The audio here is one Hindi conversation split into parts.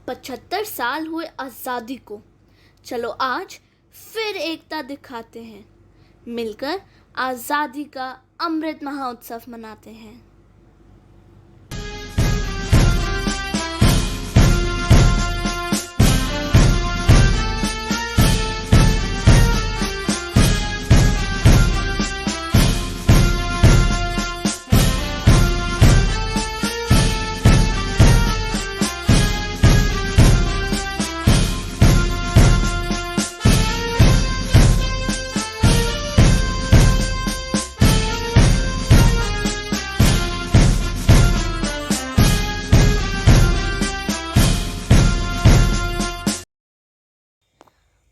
75 साल हुए आज़ादी को। चलो आज फिर एकता दिखाते हैं, मिलकर आज़ादी का अमृत महोत्सव मनाते हैं।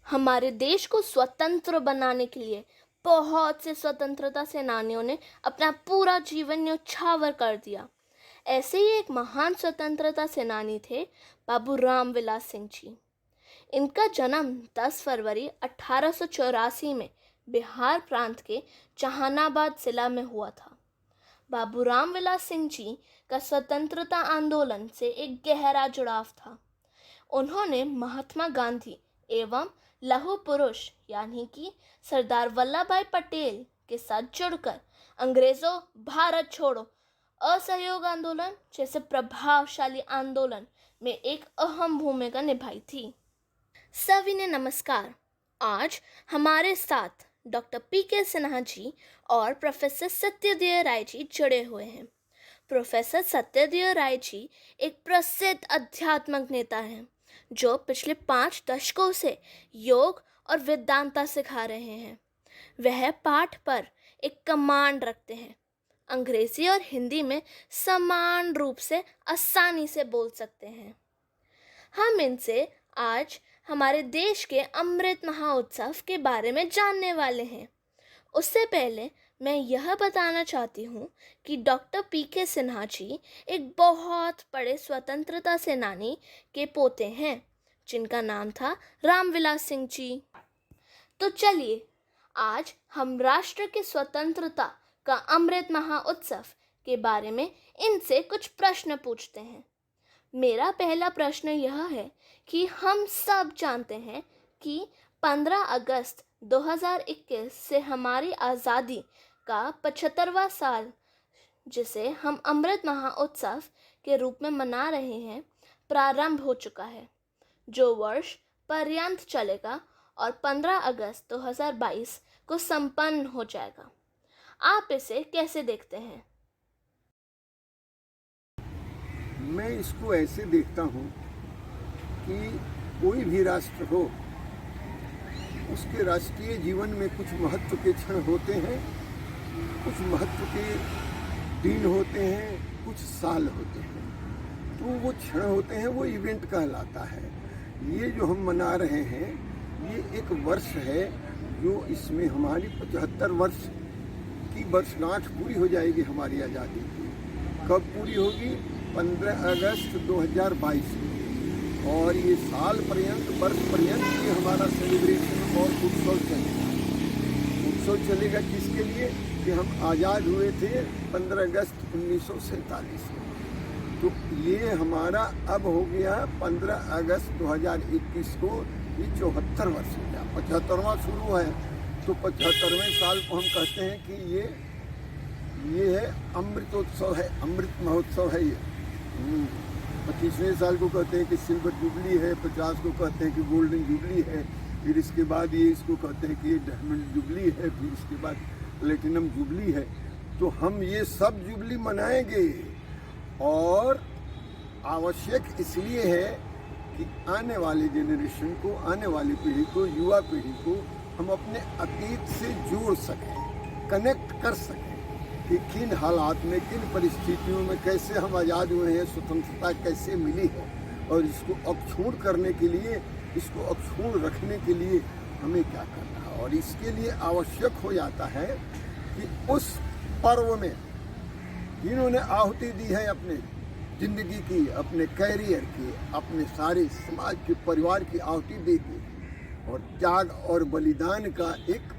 हमारे देश को स्वतंत्र बनाने के लिए बहुत से स्वतंत्रता सेनानियों ने अपना पूरा जीवन न्यौछावर कर दिया। ऐसे ही एक महान स्वतंत्रता सेनानी थे बाबू रामविलास सिंह जी। इनका जन्म 10 फरवरी 1884 में बिहार प्रांत के जहानाबाद जिला में हुआ था। बाबू रामविलास सिंह जी का स्वतंत्रता आंदोलन से एक गहरा जुड़ाव था। उन्होंने महात्मा गांधी एवं लौह पुरुष यानी कि सरदार वल्लभ भाई पटेल के साथ जुड़कर अंग्रेजों भारत छोड़ो असहयोग आंदोलन जैसे प्रभावशाली आंदोलन में एक अहम भूमिका निभाई थी। सभी ने नमस्कार। आज हमारे साथ डॉक्टर पी.के. सिन्हा जी और प्रोफेसर सत्यदेव राय जी जुड़े हुए हैं। प्रोफेसर सत्यदेव राय जी एक प्रसिद्ध आध्यात्मिक नेता हैं जो पिछले 5 दशकों से योग और वेदांता सिखा रहे हैं। वह पाठ पर एक कमांड रखते हैं, अंग्रेजी और हिंदी में समान रूप से आसानी से बोल सकते हैं। हम इनसे आज हमारे देश के अमृत महोत्सव के बारे में जानने वाले हैं। उससे पहले मैं यह बताना चाहती हूँ कि डॉक्टर पी.के. सिन्हा जी एक बहुत बड़े स्वतंत्रता सेनानी के पोते हैं जिनका नाम था रामविलास सिंह जी। तो चलिए आज हम राष्ट्र के स्वतंत्रता का अमृत महोत्सव के बारे में इनसे कुछ प्रश्न पूछते हैं। मेरा पहला प्रश्न यह है कि हम सब जानते हैं कि 15 अगस्त 2021 से हमारी आज़ादी का 75वां साल, जिसे हम अमृत महोत्सव के रूप में मना रहे हैं, प्रारंभ हो चुका है, जो वर्ष पर्यंत चलेगा और 15 अगस्त 2022 को संपन्न हो जाएगा। आप इसे कैसे देखते हैं? मैं इसको ऐसे देखता हूँ कि कोई भी राष्ट्र हो, उसके राष्ट्रीय जीवन में कुछ महत्व के क्षण होते हैं, कुछ महत्व के दिन होते हैं, कुछ साल होते हैं। तो वो क्षण होते हैं, वो इवेंट कहलाता है। ये जो हम मना रहे हैं, ये एक वर्ष है जो इसमें हमारी 75 वर्ष की वर्षगांठ पूरी हो जाएगी हमारी आज़ादी की। कब पूरी होगी? 15 अगस्त 2022 में। और ये साल पर्यंत, वर्ष पर्यंत ये हमारा सेलिब्रेशन और उत्सव चलेगा। उत्सव चलेगा किसके लिए? कि हम आज़ाद हुए थे 15 अगस्त 1947 में। तो ये हमारा अब हो गया 15 अगस्त 2021 को ये 74 वर्ष हो गया। 75वां शुरू है, तो 75वें साल को हम कहते हैं कि ये है अमृतोत्सव है, अमृत महोत्सव है ये। 25वें साल को कहते हैं कि सिल्वर जुबली है, 50 को कहते हैं कि गोल्डन जुबली है, फिर इसके बाद ये इसको कहते हैं कि ये डायमंड जुबली है, फिर इसके बाद प्लेटिनम जुबली है। तो हम ये सब जुबली मनाएंगे और आवश्यक इसलिए है कि आने वाले जेनरेशन को, आने वाली पीढ़ी को, युवा पीढ़ी को हम अपने अतीत से जोड़ सकें, कनेक्ट कर सकें कि किन हालात में, किन परिस्थितियों में कैसे हम आज़ाद हुए हैं, स्वतंत्रता कैसे मिली है, और इसको अक्षुण्ण करने के लिए, इसको अक्षुण्ण रखने के लिए हमें क्या करना है। और इसके लिए आवश्यक हो जाता है कि उस पर्व में जिन्होंने आहुति दी है अपने ज़िंदगी की, अपने कैरियर की, अपने सारे समाज के, परिवार की आहुति दे दी और त्याग और बलिदान का एक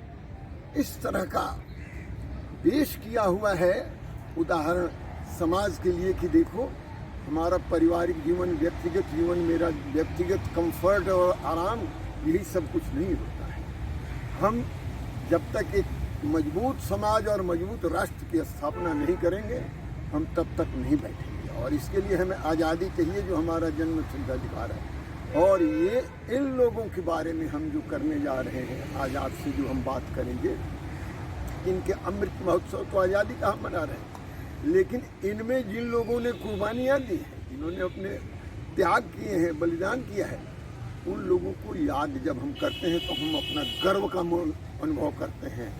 इस तरह का पेश किया हुआ है उदाहरण समाज के लिए कि देखो हमारा पारिवारिक जीवन, व्यक्तिगत जीवन, मेरा व्यक्तिगत कंफर्ट और आराम, यही सब कुछ नहीं होता है। हम जब तक एक मजबूत समाज और मजबूत राष्ट्र की स्थापना नहीं करेंगे, हम तब तक नहीं बैठेंगे। और इसके लिए हमें आज़ादी चाहिए, जो हमारा जन्मसिद्ध अधिकार है। और ये इन लोगों के बारे में हम जो करने जा रहे हैं, आज़ाद से जो हम बात करेंगे, इनके अमृत महोत्सव तो आज़ादी का हम मना रहे हैं, लेकिन इनमें जिन लोगों ने कुर्बानियाँ दी हैं, जिन्होंने अपने त्याग किए हैं, बलिदान किया है, उन लोगों को याद जब हम करते हैं तो हम अपना गर्व का अनुभव करते हैं,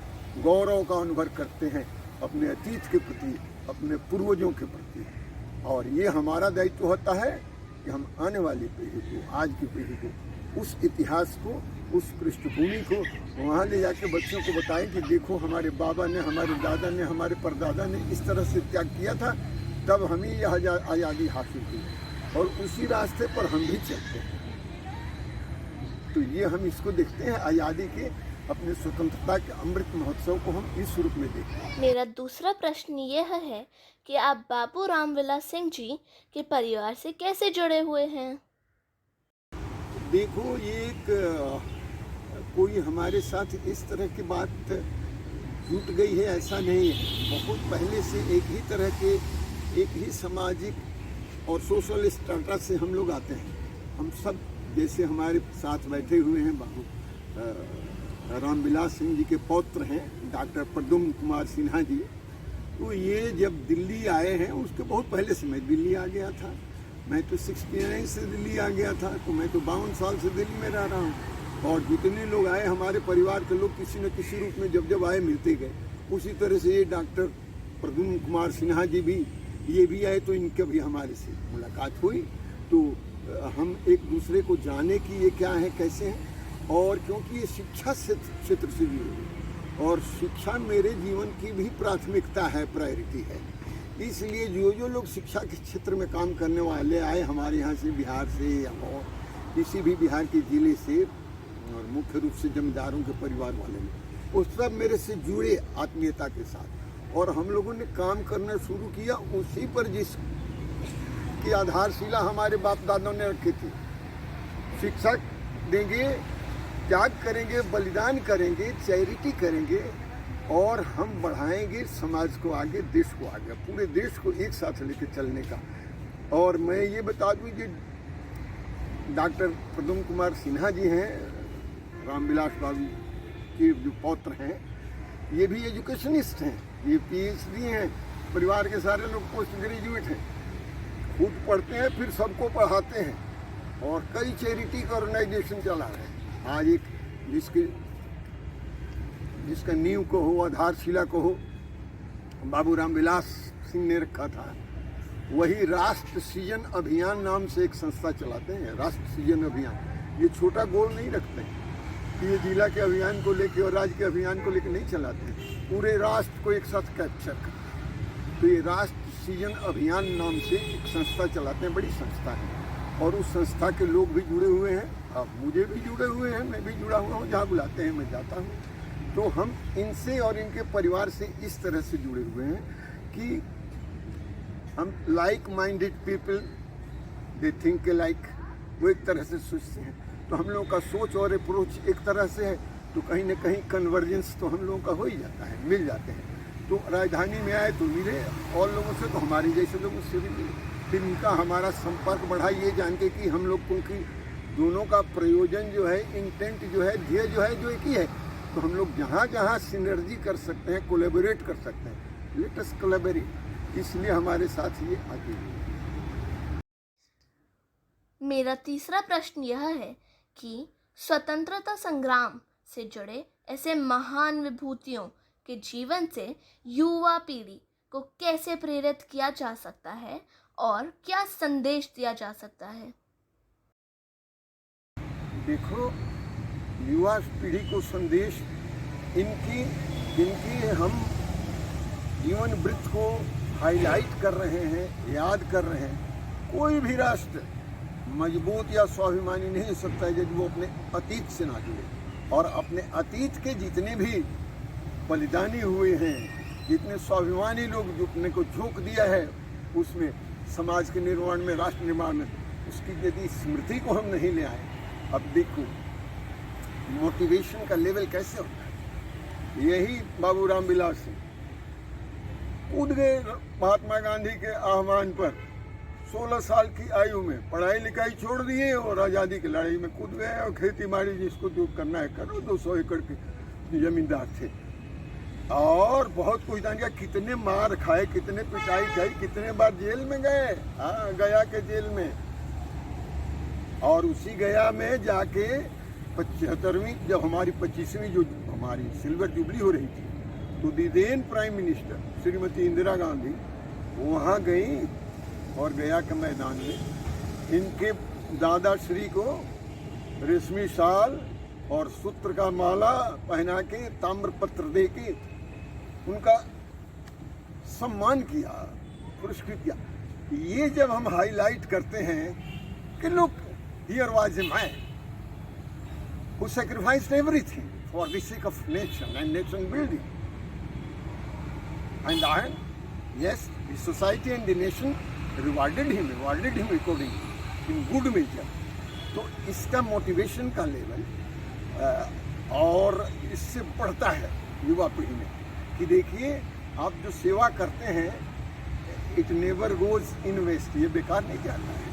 गौरव का अनुभव करते हैं अपने अतीत के प्रति, अपने पूर्वजों के प्रति। और ये हमारा दायित्व होता है कि हम आने वाली पीढ़ी को, आज की पीढ़ी को, उस इतिहास को, उस पृष्ठभूमि को वहाँ ले जाके बच्चों को बताएं कि देखो हमारे बाबा ने, हमारे दादा ने, हमारे परदादा ने इस तरह से त्याग किया था, तब हमें यह आज़ादी हासिल हुई और उसी रास्ते पर हम भी चलते हैं। तो ये हम इसको देखते हैं, आज़ादी के, अपने स्वतंत्रता के अमृत महोत्सव को हम इस रूप में देखते हैं। मेरा दूसरा प्रश्न यह है कि आप बाबू रामविलास सिंह जी के परिवार से कैसे जुड़े हुए हैं? देखो, ये एक कोई हमारे साथ इस तरह की बात जुट गई है ऐसा नहीं है। बहुत पहले से एक ही तरह के, एक ही सामाजिक और सोशल स्टाटा से हम लोग आते हैं। हम सब जैसे हमारे साथ बैठे हुए हैं बाबू रामविलास सिंह जी के पौत्र हैं डॉक्टर प्रद्युम्न कुमार सिन्हा जी। तो ये जब दिल्ली आए हैं, उसके बहुत पहले से मैं दिल्ली आ गया था। मैं तो 69 से दिल्ली आ गया था, तो मैं तो 52 साल से दिल्ली में रह रहा हूँ। और जितने लोग आए, हमारे परिवार के लोग किसी न किसी रूप में जब आए मिलते गए। उसी तरह से ये डॉक्टर प्रद्युम्न कुमार सिन्हा जी भी, ये भी आए, तो इनके भी हमारे से मुलाकात हुई। तो हम एक दूसरे को जाने कि ये क्या है, कैसे हैं। और क्योंकि ये शिक्षा क्षेत्र से जुड़ी हुई, और शिक्षा मेरे जीवन की भी प्राथमिकता है, प्रायोरिटी है। इसलिए जो लोग शिक्षा के क्षेत्र में काम करने वाले आए हमारे यहाँ से, बिहार से या और किसी भी बिहार के ज़िले से, और मुख्य रूप से जमींदारों के परिवार वाले में, वो सब मेरे से जुड़े आत्मीयता के साथ। और हम लोगों ने काम करना शुरू किया उसी पर जिसकी आधारशिला हमारे बाप दादाओं ने रखी थी। शिक्षा देंगे, त्याग करेंगे, बलिदान करेंगे, चैरिटी करेंगे, और हम बढ़ाएंगे समाज को आगे, देश को आगे, पूरे देश को एक साथ लेकर चलने का। और मैं ये बता दूँ कि डॉक्टर प्रद्युम्न कुमार सिन्हा जी हैं, रामविलास बाबू के जो पौत्र हैं, ये भी एजुकेशनिस्ट हैं, ये PhD हैं। परिवार के सारे लोग पोस्ट ग्रेजुएट हैं, खुद पढ़ते हैं, फिर सबको पढ़ाते हैं, और कई चैरिटी का ऑर्गेनाइजेशन चला रहे हैं। आज एक जिसका नींव को हो, आधारशिला को हो, बाबू रामविलास सिंह ने रखा था। वही राष्ट्र सृजन अभियान नाम से एक संस्था चलाते हैं। राष्ट्र सृजन अभियान, ये छोटा गोल नहीं रखते हैं कि ये जिला के अभियान को लेके और राज्य के अभियान को लेके नहीं चलाते हैं, पूरे राष्ट्र को एक साथ कैप्चर करते हैं। तो ये राष्ट्र सृजन अभियान नाम से एक संस्था चलाते हैं, बड़ी संस्था है, और उस संस्था के लोग भी जुड़े हुए हैं। अब मुझे भी जुड़े हुए हैं, मैं भी जुड़ा हुआ हूँ, जहाँ बुलाते हैं मैं जाता हूँ। तो हम इनसे और इनके परिवार से इस तरह से जुड़े हुए हैं कि हम like minded people, they think like, वो एक तरह से सोचते हैं। तो हम लोगों का सोच और अप्रोच एक तरह से है, तो कहीं ना कहीं कन्वर्जेंस तो हम लोगों का हो ही जाता है, मिल जाते हैं। तो राजधानी में आए तो मिले, और लोगों से तो हमारे जैसे लोगों से भी मिले। फिर उनका हमारा संपर्क बढ़ा, ये जान के कि हम लोग क्योंकि दोनों का प्रयोजन जो है, इंटेंट जो है, ध्येय जो है, जो एक ही है। तो हम लोग जहाँ जहाँ सिनर्जी कर सकते हैं, कोलैबोरेट कर सकते हैं, लेट अस कोलैबोरेट। इसलिए हमारे साथ ये आगे है। मेरा तीसरा प्रश्न यह है कि स्वतंत्रता संग्राम से जुड़े ऐसे महान विभूतियों के जीवन से युवा पीढ़ी को कैसे प्रेरित किया जा सकता है और क्या संदेश दिया जा सकता है? देखो, युवा पीढ़ी को संदेश इनकी हम जीवन वृत्त को हाईलाइट कर रहे हैं, याद कर रहे हैं। कोई भी राष्ट्र मजबूत या स्वाभिमानी नहीं हो सकता है यदि वो अपने अतीत से ना जुड़े। और अपने अतीत के जितने भी बलिदानी हुए हैं, जितने स्वाभिमानी लोग जो अपने को झोंक दिया है, उसमें समाज के निर्माण में, राष्ट्र निर्माण में, उसकी यदि स्मृति को हम नहीं ले आए। अब देखो मोटिवेशन का लेवल कैसे होता है। यही बाबू रामविलास सिंह कूद गए महात्मा गांधी के आह्वान पर, 16 साल की आयु में पढ़ाई लिखाई छोड़ दिए और आज़ादी की लड़ाई में कूद गए और खेती बाड़ी जिसको जो करना है करो। 200 एकड़ के जमींदार थे और बहुत कुछ जान गया, कितने मार खाए, कितने पिटाई खाई, कितने बार जेल में गए। हाँ, गया के जेल में, और उसी गया में जाके 75वीं जब हमारी 25वीं जो हमारी सिल्वर जुबली हो रही थी, तो the then prime minister Shrimati Indira Gandhi वहाँ गई और गया के मैदान में इनके दादाश्री को रेशमी शाल और सूत्र का माला पहना के, ताम्रपत्र दे के उनका सम्मान किया, पुरस्कृत किया। ये जब हम हाईलाइट करते हैं कि look, here was a man who sacrificed everything for the sake of nation and nation building. And yes, the society and the nation rewarded him according in good measure. तो इसका मोटिवेशन का लेवल और इससे बढ़ता है युवा पीढ़ी में कि देखिए आप जो सेवा करते हैं, it never goes in waste, ये बेकार नहीं जाता है।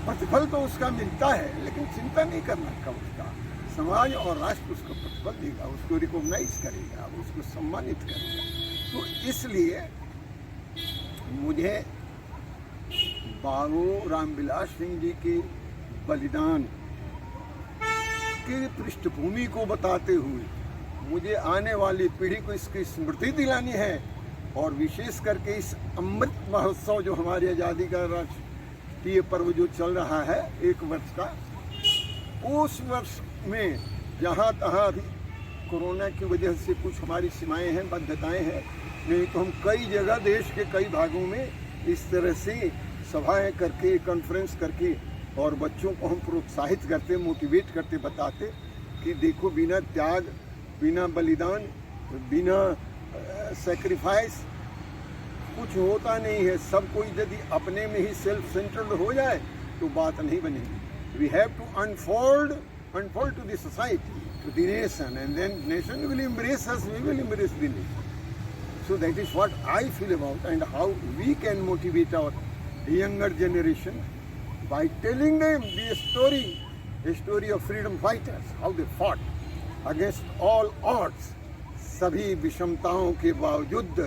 प्रतिफल तो उसका मिलता है, लेकिन चिंता नहीं करना कब उसका। समाज और राष्ट्र उसको प्रतिफल देगा, उसको रिकॉग्नाइज करेगा, उसको सम्मानित करेगा। तो इसलिए मुझे बाबू रामविलास सिंह जी के बलिदान की पृष्ठभूमि को बताते हुए मुझे आने वाली पीढ़ी को इसकी स्मृति दिलानी है, और विशेष करके इस अमृत महोत्सव जो हमारी आज़ादी का राष्ट्रीय पर्व जो चल रहा है 1 वर्ष का, उस वर्ष में जहाँ तहाँ अभी कोरोना की वजह से कुछ हमारी सीमाएं हैं, बाध्यताएं हैं, नहीं तो हम कई जगह देश के कई भागों में इस तरह से सभाएं करके, कॉन्फ्रेंस करके और बच्चों को हम प्रोत्साहित करते, मोटिवेट करते, बताते कि देखो बिना त्याग, बिना बलिदान, बिना सेक्रीफाइस कुछ होता नहीं है। सब कोई यदि अपने में ही सेल्फ सेंटर्ड हो जाए तो बात नहीं बनेगी। We have to unfold to the society, to the nation, and then nation will embrace us, we will embrace the nation. So that is what I feel about, and how we can motivate our younger generation by telling them the story of freedom fighters, how they fought against all odds. सभी विषमताओं के बावजूद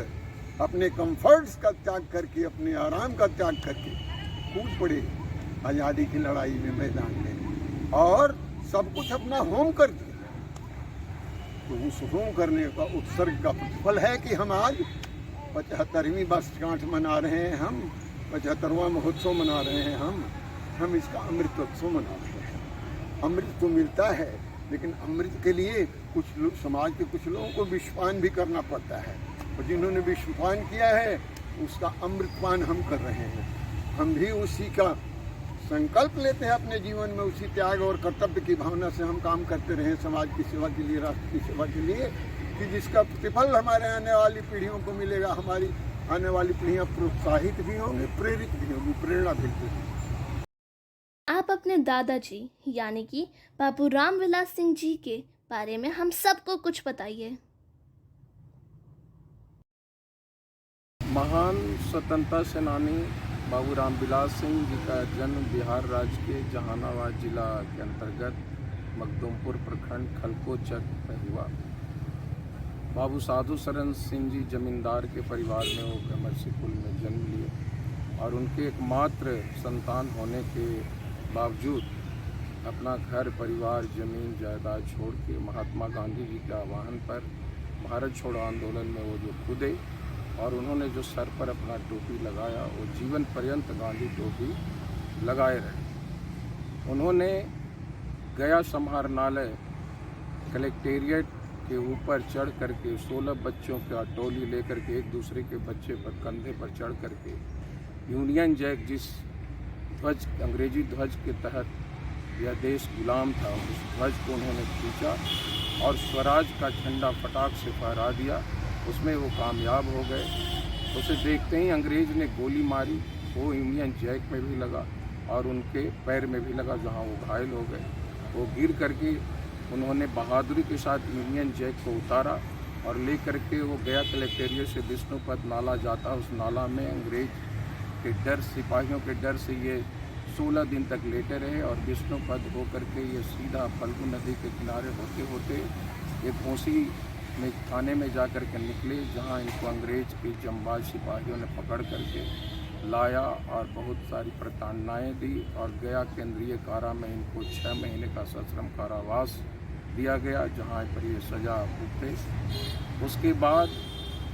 अपने कंफर्ट्स का त्याग करके, अपने आराम का त्याग करके कूद पड़े आज़ादी की लड़ाई में, मैदान में, और सब कुछ अपना होम कर दिया। तो उस होम करने का उत्सर्ग का प्रतिफल है कि हम आज 75वीं वर्षगांठ मना रहे हैं, हम 75वां महोत्सव मना रहे हैं, हम इसका अमृतोत्सव मना रहे हैं। अमृत तो मिलता है, लेकिन अमृत के लिए कुछ लोग, समाज के कुछ लोगों को विषपान भी करना पड़ता है, और जिन्होंने विषपान किया है उसका अमृतपान हम कर रहे हैं। हम भी उसी का संकल्प लेते हैं अपने जीवन में, उसी त्याग और कर्तव्य की भावना से हम काम करते रहें समाज की सेवा के लिए, राष्ट्र की सेवा के लिए, कि जिसका प्रतिफल हमारे आने वाली पीढ़ियों को मिलेगा। हमारी आने वाली पीढ़ियाँ प्रोत्साहित भी होंगी, प्रेरित भी होंगी, प्रेरणा भी होगी। आप अपने दादाजी यानी कि बाबू रामविलास सिंह जी के बारे में हम सबको कुछ बताइए। महान स्वतंत्रता सेनानी बाबू रामविलास सिंह जी का जन्म बिहार राज्य के जहानाबाद जिला के अंतर्गत मखदूमपुर प्रखंड खलकोचक में हुआ। बाबू साधु शरण सिंह जी जमींदार के परिवार में वो कमर्सी कुल में जन्म लिए, और उनके एकमात्र संतान होने के बावजूद अपना घर परिवार, जमीन जायदाद छोड़ के महात्मा गांधी जी के आह्वान पर भारत छोड़ो आंदोलन में वो जो कूदे, और उन्होंने जो सर पर अपना टोपी लगाया वो जीवन पर्यंत गांधी टोपी लगाए रहे। उन्होंने गया समाहरणालय कलेक्टेरिएट के ऊपर चढ़ करके 16 बच्चों का टोली लेकर के एक दूसरे के बच्चे पर कंधे पर चढ़ करके यूनियन जैक, जिस ध्वज, अंग्रेजी ध्वज के तहत यह देश गुलाम था, उस ध्वज को उन्होंने खींचा और स्वराज का झंडा फटाक से फहरा दिया। उसमें वो कामयाब हो गए। उसे देखते ही अंग्रेज ने गोली मारी वो यूनियन जैक में भी लगा और उनके पैर में भी लगा, जहाँ वो घायल हो गए। वो गिर करके उन्होंने बहादुरी के साथ यूनियन जैक को उतारा और ले करके वो गया कलेक्टेरिएट से विष्णुपद नाला जाता, उस नाला में अंग्रेज के डर, सिपाहियों के डर से ये 16 दिन तक लेटे रहे और विष्णुपद हो करके ये सीधा फल्गु नदी के किनारे होते होते ये घोसी में थाने में जा कर के निकले, जहाँ इनको अंग्रेज के जंबाज सिपाहियों ने पकड़ करके लाया और बहुत सारी प्रताड़नाएँ दी और गया केंद्रीय कारा में इनको 6 महीने का सश्रम कारावास दिया गया, जहाँ पर ये सज़ा भुगते। उसके बाद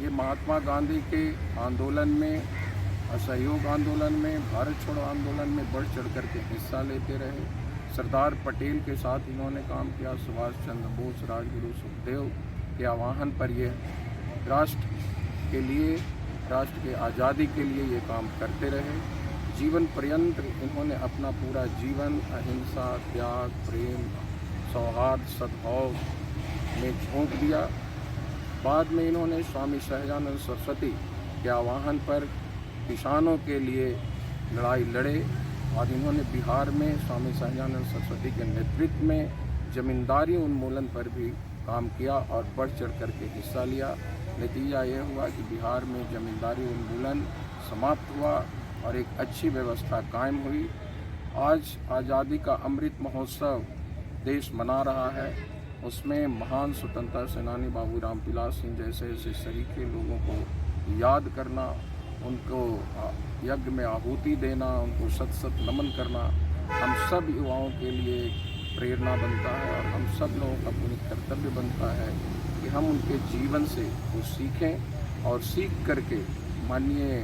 ये महात्मा गांधी के आंदोलन में, असहयोग आंदोलन में, भारत छोड़ो आंदोलन में बढ़ चढ़ कर के हिस्सा लेते रहे। सरदार पटेल के साथ इन्होंने काम किया, सुभाष चंद्र बोस, राजगुरु सुखदेव के आह्वान पर ये राष्ट्र के लिए, राष्ट्र के आज़ादी के लिए ये काम करते रहे। जीवन पर्यंत इन्होंने अपना पूरा जीवन अहिंसा, त्याग, प्रेम, सौहार्द, सद्भाव में झोंक दिया। बाद में इन्होंने स्वामी सहजानंद सरस्वती के आह्वान पर किसानों के लिए लड़ाई लड़े और इन्होंने बिहार में स्वामी सहजानंद सरस्वती के नेतृत्व में जमींदारी उन्मूलन पर भी काम किया और बढ़ चढ़ करके हिस्सा लिया। नतीजा ये हुआ कि बिहार में जमींदारी उन्मूलन समाप्त हुआ और एक अच्छी व्यवस्था कायम हुई। आज आज़ादी का अमृत महोत्सव देश मना रहा है, उसमें महान स्वतंत्रता सेनानी बाबू राम बिलास सिंह जैसे ऐसे सरीखे लोगों को याद करना, उनको यज्ञ में आहुति देना, उनको शत शत नमन करना हम सब युवाओं के लिए प्रेरणा बनता है और हम सब लोगों का पुनीत कर्तव्य बनता है कि हम उनके जीवन से वो सीखें और सीख करके माननीय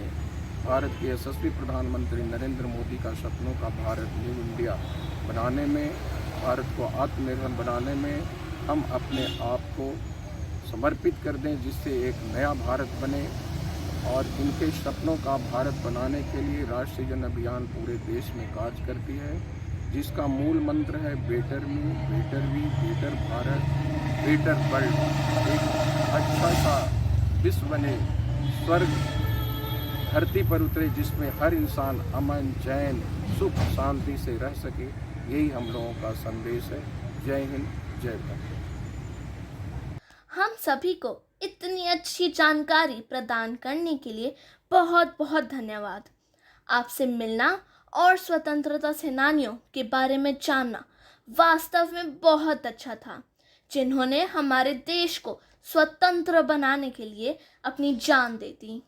भारत के यशस्वी प्रधानमंत्री नरेंद्र मोदी का सपनों का भारत, न्यू इंडिया बनाने में, भारत को आत्मनिर्भर बनाने में हम अपने आप को समर्पित कर दें, जिससे एक नया भारत बने। और इनके सपनों का भारत बनाने के लिए राष्ट्रीय जन अभियान पूरे देश में कार्य करती है, जिसका मूल मंत्र है better me, better we, better Bharat, better world. एक अच्छा सा विश्व बने, स्वर्ग धरती पर उतरे, जिसमें हर इंसान अमन, चैन, सुख, शांति से रह सके। यही हम लोगों का संदेश है। जय हिंद, जय भारत। हम सभी को इतनी अच्छी जानकारी प्रदान करने के लिए बहुत बहुत धन्यवाद। आपसे मिलना और स्वतंत्रता सेनानियों के बारे में जानना वास्तव में बहुत अच्छा था, जिन्होंने हमारे देश को स्वतंत्र बनाने के लिए अपनी जान दे दी।